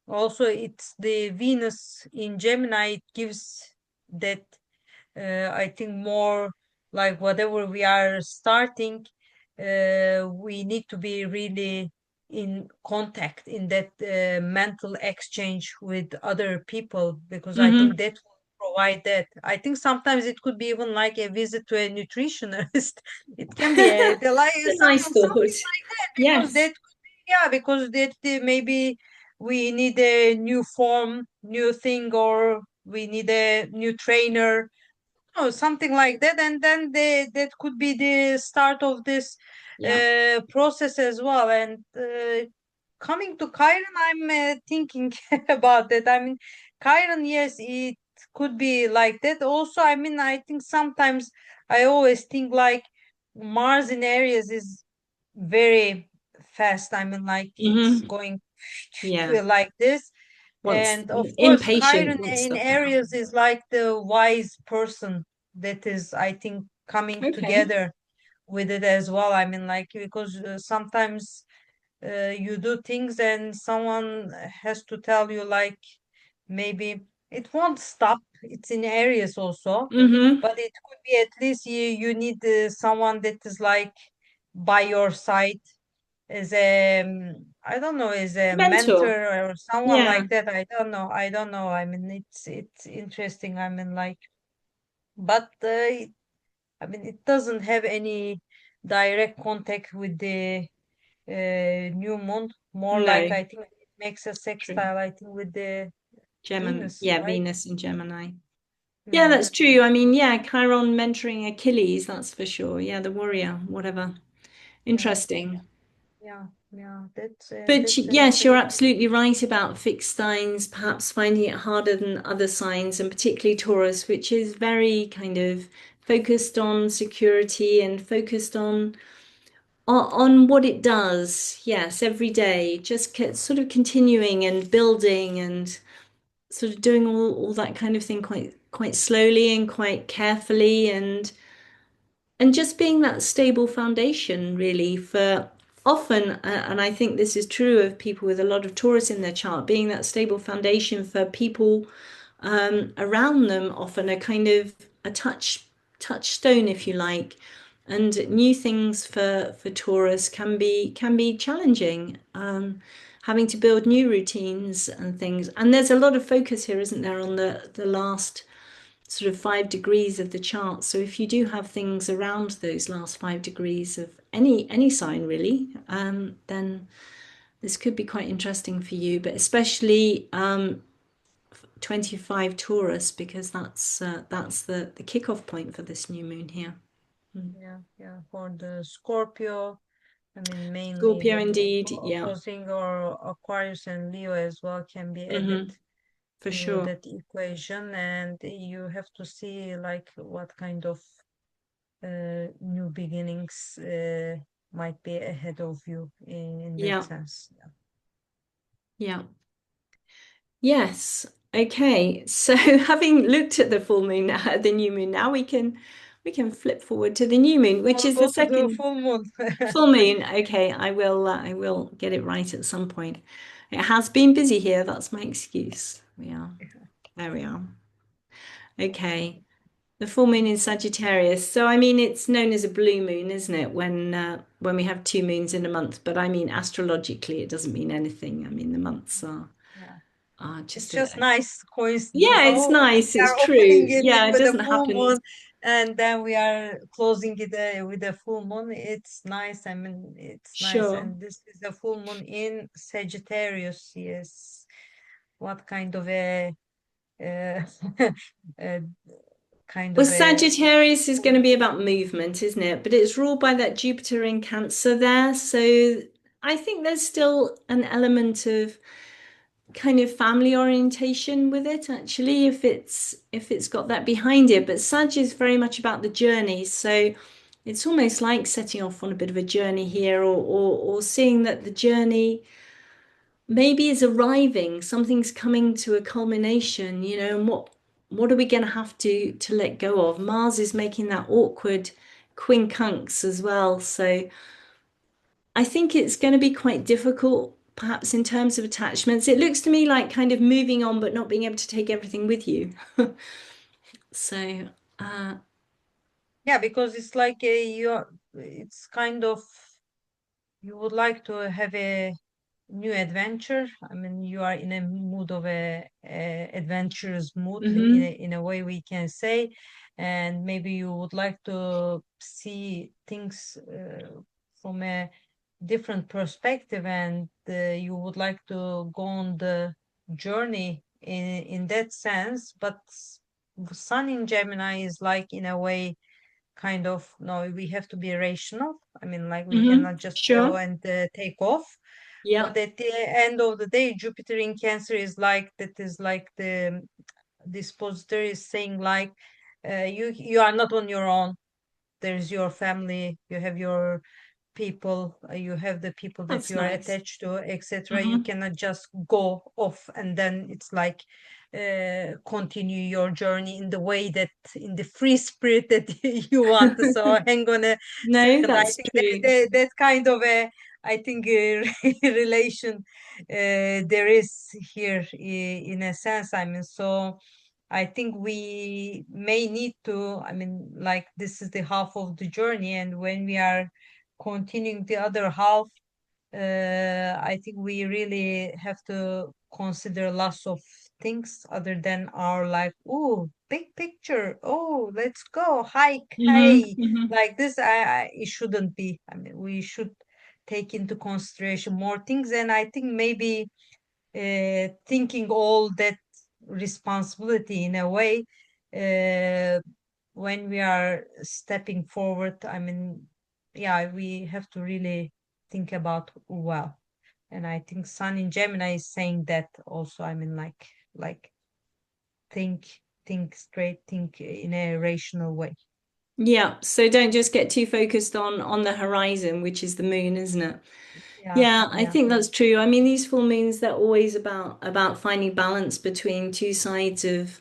Speaker 1: also it's the Venus in Gemini. It gives that I think more like whatever we are starting, we need to be really in contact, in that mental exchange with other people, because I think
Speaker 2: Hmm.
Speaker 1: that will provide that. I think sometimes it could be even like a visit to a nutritionist. It can be like
Speaker 2: A nice thought.
Speaker 1: something like that, because
Speaker 2: Yes.
Speaker 1: that could be, yeah, because that maybe we need a new form, new thing, or we need a new trainer, oh, something like that, and then that could be the start of this
Speaker 2: Yeah.
Speaker 1: process as well. And coming to Chiron, I'm thinking about that. I mean, Chiron, yes, it could be like that. Also, I mean, I think sometimes I always think like Mars in Aries is very fast. I mean, like it's
Speaker 2: Hmm.
Speaker 1: going
Speaker 2: Yeah.
Speaker 1: like this.
Speaker 2: Wants
Speaker 1: And of course,
Speaker 2: impatient,
Speaker 1: Chiron
Speaker 2: wants
Speaker 1: in
Speaker 2: stuff to
Speaker 1: Aries
Speaker 2: happen.
Speaker 1: is like the wise person that is, I think, coming
Speaker 2: Okay.
Speaker 1: together with it as well. I mean, like, because sometimes you do things and someone has to tell you, like, maybe it won't stop. It's in Aries also,
Speaker 2: Hmm.
Speaker 1: but it could be at least you need someone that is like by your side as a I don't know, as a
Speaker 2: Mentor.
Speaker 1: mentor or someone
Speaker 2: Yeah.
Speaker 1: like that. I don't know. I don't know. I mean, it's interesting. I mean, like, but I mean, it doesn't have any direct contact with the new moon. More like,
Speaker 2: No,
Speaker 1: I think it makes a
Speaker 2: true.
Speaker 1: sextile, I think, with the
Speaker 2: Gemini,
Speaker 1: Venus,
Speaker 2: yeah,
Speaker 1: right?
Speaker 2: Venus and Gemini. Yeah,
Speaker 1: Yeah,
Speaker 2: that's true. I mean, yeah, Chiron mentoring Achilles, that's for sure. Yeah, the warrior, whatever.
Speaker 1: yeah,
Speaker 2: Interesting.
Speaker 1: yeah, yeah.
Speaker 2: But
Speaker 1: That's an
Speaker 2: yes, you're
Speaker 1: interesting.
Speaker 2: absolutely right about fixed signs, perhaps finding it harder than other signs, and particularly Taurus, which is very kind of focused on security and focused on what it does. Yes, every day, just sort of continuing and building and sort of doing all that kind of thing quite slowly and quite carefully and just being that stable foundation really for often and I think this is true of people with a lot of Taurus in their chart, being that stable foundation for people around them, often a kind of a touchstone if you like. And new things for Taurus can be challenging, having to build new routines and things. And there's a lot of focus here, isn't there, on the last sort of 5 degrees of the chart. So if you do have things around those last 5 degrees of any sign really, then this could be quite interesting for you. But especially 25 Taurus, because that's the kickoff point for this new moon here.
Speaker 1: Yeah, yeah. For the Scorpio, I mean, mainly
Speaker 2: Scorpio indeed, yeah.
Speaker 1: opposing or Aquarius and Leo as well can be added
Speaker 2: For
Speaker 1: to
Speaker 2: sure.
Speaker 1: that equation, and you have to see like what kind of new beginnings might be ahead of you in that
Speaker 2: Yeah,
Speaker 1: sense. Yeah.
Speaker 2: yeah. Yes. Okay. So having looked at the full moon now, the new moon, now we can flip forward to the new moon, which
Speaker 1: Or
Speaker 2: is the
Speaker 1: go to the
Speaker 2: second
Speaker 1: full moon.
Speaker 2: full moon. Okay, I will get it right at some point. It has been busy here, that's my excuse. We are. There we are. Okay. The full moon in Sagittarius. So I mean it's known as a blue moon, isn't it? When we have 2 moons in a month, but I mean astrologically it doesn't mean anything. I mean the months
Speaker 1: Yeah.
Speaker 2: are
Speaker 1: It's
Speaker 2: just
Speaker 1: just
Speaker 2: a
Speaker 1: nice coincidence.
Speaker 2: yeah, it's
Speaker 1: Oh,
Speaker 2: nice.
Speaker 1: we
Speaker 2: It's
Speaker 1: are opening
Speaker 2: true.
Speaker 1: it
Speaker 2: Yeah,
Speaker 1: in
Speaker 2: it
Speaker 1: with the
Speaker 2: doesn't
Speaker 1: full
Speaker 2: happen.
Speaker 1: moon, and then we are closing it with the full moon. It's nice. I mean, it's nice.
Speaker 2: Sure.
Speaker 1: And this is the full moon in Sagittarius. Yes. What kind of a, uh, uh kind
Speaker 2: Well,
Speaker 1: of a
Speaker 2: Sagittarius is going to be about movement, isn't it? But it's ruled by that Jupiter in Cancer there. So I think there's still an element of kind of family orientation with it, actually, if it's got that behind it. But Sag is very much about the journey. So it's almost like setting off on a bit of a journey here or seeing that the journey maybe is arriving, something's coming to a culmination, and what are we going to have to let go of? Mars is making that awkward quincunx as well, so I think it's going to be quite difficult, perhaps in terms of attachments. It looks to me like kind of moving on, but not being able to take everything with you. So,
Speaker 1: yeah, because it's like it's kind of you would like to have a new adventure. I mean, you are in a mood of a adventurous mood
Speaker 2: mhm.
Speaker 1: in a way we can say, and maybe you would like to see things from a different perspective, and you would like to go on the journey in that sense. But Sun in Gemini is like in a way kind of no, we have to be rational. I mean, like we cannot just go
Speaker 2: Sure.
Speaker 1: and take off.
Speaker 2: Yeah,
Speaker 1: But at the end of the day, Jupiter in Cancer is like that is like the dispositor is saying like you are not on your own. There's your family, you have your people, you have the people that
Speaker 2: that's
Speaker 1: you are
Speaker 2: nice.
Speaker 1: attached to, etc. You
Speaker 2: Hmm.
Speaker 1: cannot just go off and then it's like continue your journey in the way that in the free spirit that you want. So hang on a
Speaker 2: No,
Speaker 1: second. I
Speaker 2: that's
Speaker 1: think
Speaker 2: true.
Speaker 1: that kind of a I think relation there is here in a sense. I mean, so I think we may need to, I mean, like this is the half of the journey, and when we are continuing the other half, I think we really have to consider loss of things other than our life. Oh, big picture. Oh, let's go hike.
Speaker 2: Hmm.
Speaker 1: Hey,
Speaker 2: Hmm.
Speaker 1: like this, it shouldn't be. I mean, we should take into consideration more things, and I think maybe thinking all that responsibility in a way, uh, when we are stepping forward. I mean, yeah, we have to really think about well. And I think Sun in Gemini is saying that also. I mean, like think straight, think in a rational way.
Speaker 2: Yeah, so don't just get too focused on the horizon, which is the moon, isn't it?
Speaker 1: Yeah,
Speaker 2: Yeah, I
Speaker 1: yeah,
Speaker 2: think that's true. I mean, these full moons, they're always about finding balance between two sides of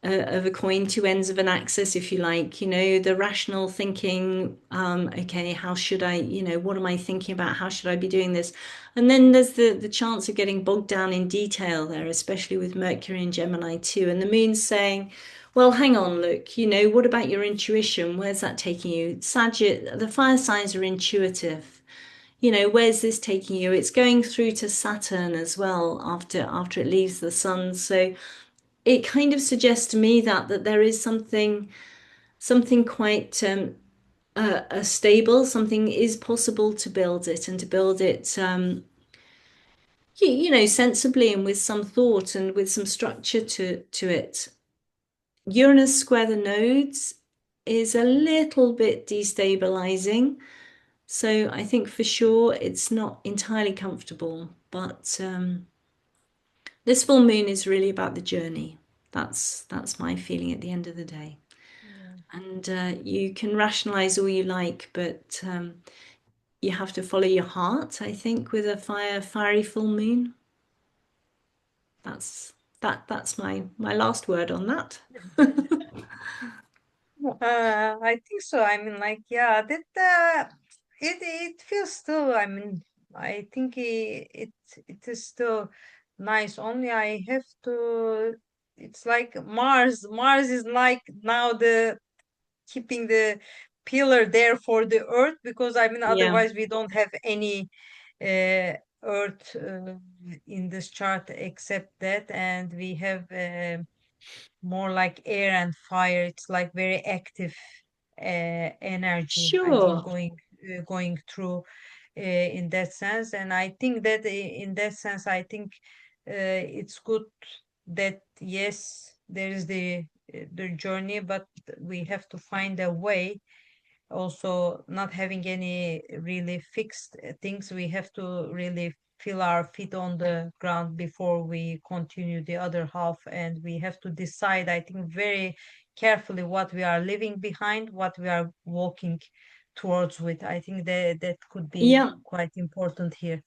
Speaker 2: a coin, two ends of an axis, if you like. The rational thinking, okay, how should I, what am I thinking about? How should I be doing this? And then there's the chance of getting bogged down in detail there, especially with Mercury and Gemini too. And the moon's saying, well, hang on, look, what about your intuition? Where's that taking you? The fire signs are intuitive. Where's this taking you? It's going through to Saturn as well after it leaves the sun. So it kind of suggests to me that there is something quite stable. Something is possible to build it, and to build it sensibly and with some thought and with some structure to it. Uranus square the nodes is a little bit destabilizing. So I think for sure it's not entirely comfortable, but this full moon is really about the journey. That's my feeling at the end of the day.
Speaker 1: yeah.
Speaker 2: And you can rationalize all you like, but you have to follow your heart, I think, with a fiery full moon. That's that's my last word on that.
Speaker 1: I think so. I mean, like, yeah, that it feels still. I mean, I think it is still nice. Only I have to. It's like Mars. Mars is like now the keeping the pillar there for the Earth, because I mean,
Speaker 2: Yeah,
Speaker 1: otherwise we don't have any Earth in this chart except that, and we have. More like air and fire. It's like very active energy, I think,
Speaker 2: sure.
Speaker 1: going through in that sense. And I think that in that sense, I think it's good that yes, there is the journey, but we have to find a way. Also, not having any really fixed things, we have to really feel our feet on the ground before we continue the other half, and we have to decide, I think, very carefully what we are leaving behind, what we are walking towards with. I think that could be
Speaker 2: Yeah,
Speaker 1: quite important here.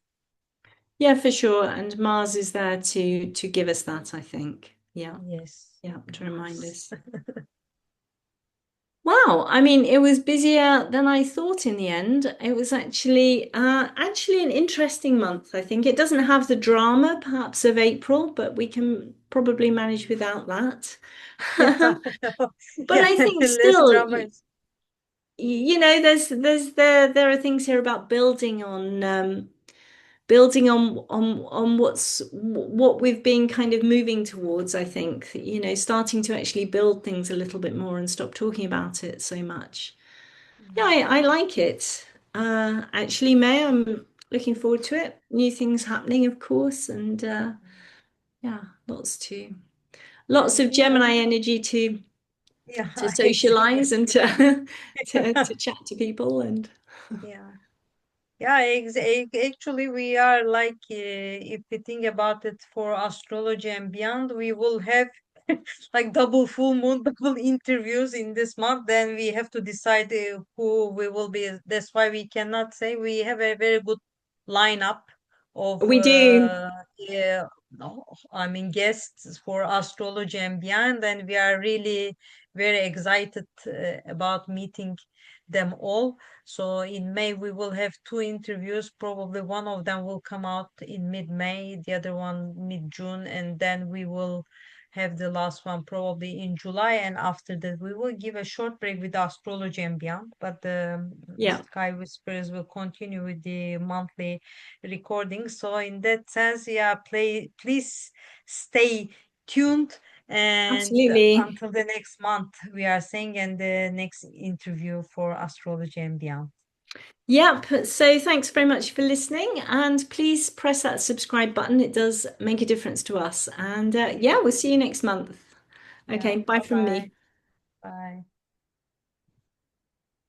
Speaker 2: yeah, for sure. And Mars is there to give us that, I think. Yeah,
Speaker 1: Yes,
Speaker 2: yeah, to remind
Speaker 1: Mars.
Speaker 2: us. Wow, I mean, it was busier than I thought in the end. It was actually an interesting month, I think. It doesn't have the drama, perhaps, of April, but we can probably manage without that.
Speaker 1: Yeah.
Speaker 2: But
Speaker 1: Yeah.
Speaker 2: I think
Speaker 1: Less
Speaker 2: still,
Speaker 1: drama.
Speaker 2: there are things here about building on what we've been kind of moving towards, I think, starting to actually build things a little bit more and stop talking about it so much. Yeah, I like it. Actually, May, I'm looking forward to it. New things happening, of course, and yeah, lots of
Speaker 1: Yeah.
Speaker 2: Gemini energy to
Speaker 1: Yeah.
Speaker 2: socialize and to chat to people and
Speaker 1: Yeah. Yeah, actually, we are like, if we think about it for astrology and beyond, we will have like double full moon, double interviews in this month. Then we have to decide who we will be. That's why we cannot say we have a very good lineup of,
Speaker 2: we do.
Speaker 1: yeah, no, I mean, guests for astrology and beyond. And we are really very excited about meeting them all. So in May, we will have two interviews. Probably one of them will come out in mid-May, the other one mid-June, and then we will have the last one probably in July, and after that we will give a short break with astrology and beyond. But the
Speaker 2: Yeah,
Speaker 1: Sky Whispers will continue with the monthly recording. So in that sense, yeah, please stay tuned. And
Speaker 2: absolutely.
Speaker 1: until the next month, we are saying, and the next interview for astrology and beyond.
Speaker 2: Yep. So thanks very much for listening, and please press that subscribe button. It does make a difference to us. And yeah, we'll see you next month.
Speaker 1: Yeah,
Speaker 2: Okay, bye
Speaker 1: bye
Speaker 2: from
Speaker 1: bye.
Speaker 2: me.
Speaker 1: Bye.